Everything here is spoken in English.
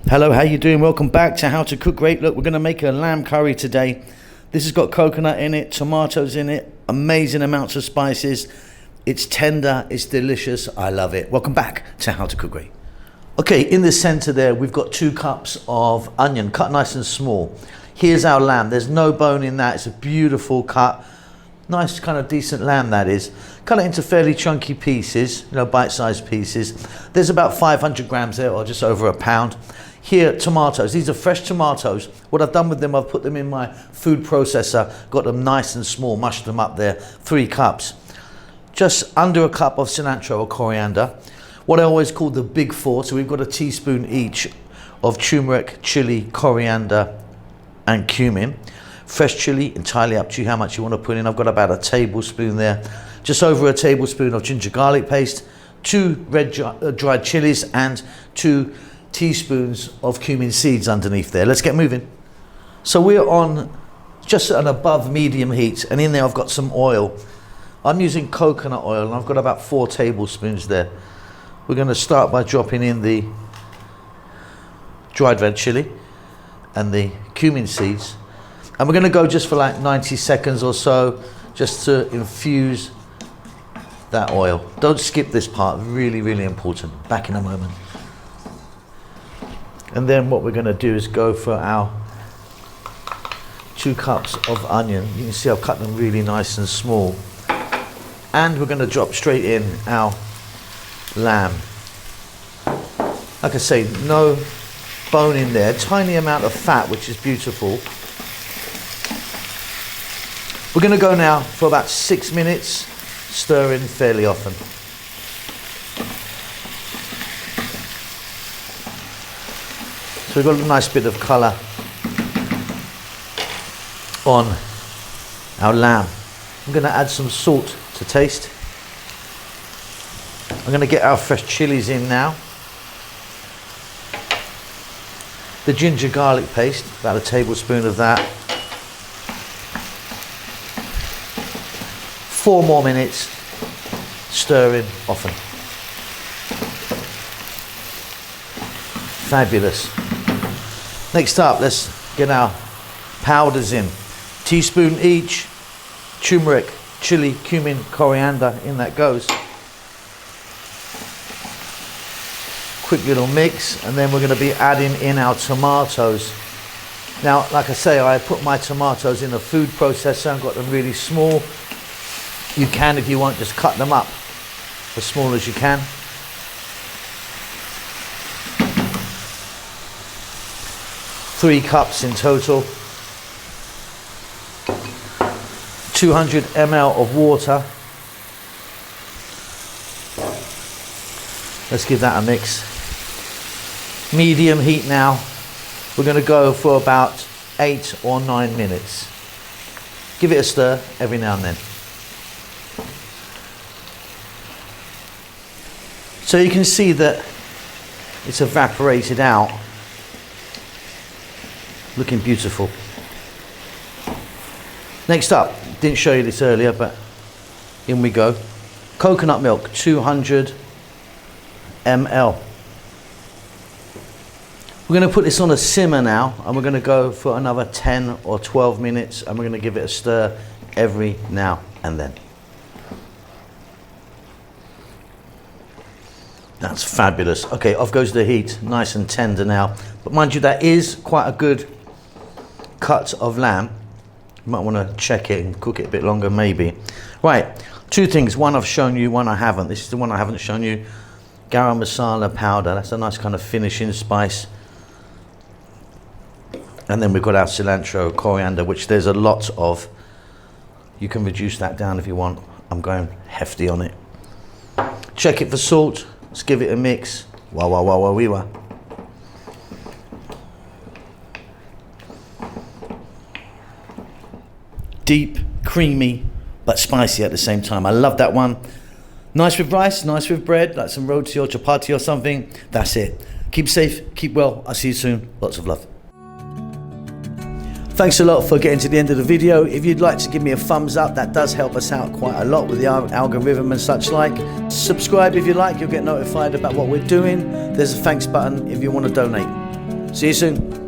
Hello, how you doing? Welcome back to How to Cook Great. Look, we're going to make a lamb curry today. This has got coconut in it, tomatoes in it, amazing amounts of spices. It's tender, it's delicious, I love it. Welcome back to How to Cook Great. Okay, in the center there, we've got 2 cups of onion, cut nice and small. Here's our lamb. There's no bone in that. It's a beautiful cut. Nice kind of decent lamb that is. Cut it into fairly chunky pieces, bite-sized pieces. There's about 500 grams there, or just over a pound. Here, tomatoes. These are fresh tomatoes. What I've done with them, I've put them in my food processor, got them nice and small, mushed them up there, 3 cups. Just under a cup of cilantro or coriander. What I always call the big 4, so we've got a teaspoon each of turmeric, chili, coriander, and cumin. Fresh chili, entirely up to you how much you want to put in. I've got about a tablespoon there. Just over a tablespoon of ginger garlic paste, 2 red dried chilies, and 2 teaspoons of cumin seeds underneath there. Let's get moving. So we're on just an above medium heat, and in there I've got some oil. I'm using coconut oil, and I've got about 4 tablespoons there. We're going to start by dropping in the dried red chili and the cumin seeds, and we're going to go just for like 90 seconds or so just to infuse that oil. Don't skip this part, really, really important. Back in a moment. And then what we're going to do is go for our 2 cups of onion. You can see I've cut them really nice and small. And we're going to drop straight in our lamb. Like I say, no bone in there, tiny amount of fat, which is beautiful. We're going to go now for about 6 minutes, stirring fairly often. So we've got a nice bit of colour on our lamb. I'm going to add some salt to taste. I'm going to get our fresh chilies in now. The ginger garlic paste, about a tablespoon of that. 4 more minutes, stirring often. Fabulous. Next up, let's get our powders in. Teaspoon each, turmeric, chili, cumin, coriander, in that goes. Quick little mix, and then we're going to be adding in our tomatoes. Now, like I say, I put my tomatoes in a food processor and got them really small. You can, if you want, just cut them up as small as you can. Three cups in total. 200 ml of water. Let's give that a mix. Medium heat now. We're going to go for about 8 or 9 minutes. Give it a stir every now and then. So you can see that it's evaporated out. Looking beautiful. Next up, didn't show you this earlier, but in we go. Coconut milk, 200 ml. We're going to put this on a simmer now, and we're going to go for another 10 or 12 minutes, and we're going to give it a stir every now and then. That's fabulous. Okay, off goes the heat, nice and tender now. But mind you, that is quite a good cut of lamb. You might want to check it and cook it a bit longer, maybe. Right, 2 things. One I've shown you, one I haven't. This is the one I haven't shown you. Garam masala powder. That's a nice kind of finishing spice. And then we've got our cilantro, coriander, which there's a lot of. You can reduce that down if you want. I'm going hefty on it. Check it for salt. Let's give it a mix. Wow, wow, wow, wow, wee, wow. Deep, creamy, but spicy at the same time. I love that one. Nice with rice, nice with bread, like some roti or chapati or something. That's it. Keep safe, keep well. I'll see you soon. Lots of love. Thanks a lot for getting to the end of the video. If you'd like to give me a thumbs up, that does help us out quite a lot with the algorithm and such like. Subscribe if you like, you'll get notified about what we're doing. There's a thanks button if you want to donate. See you soon.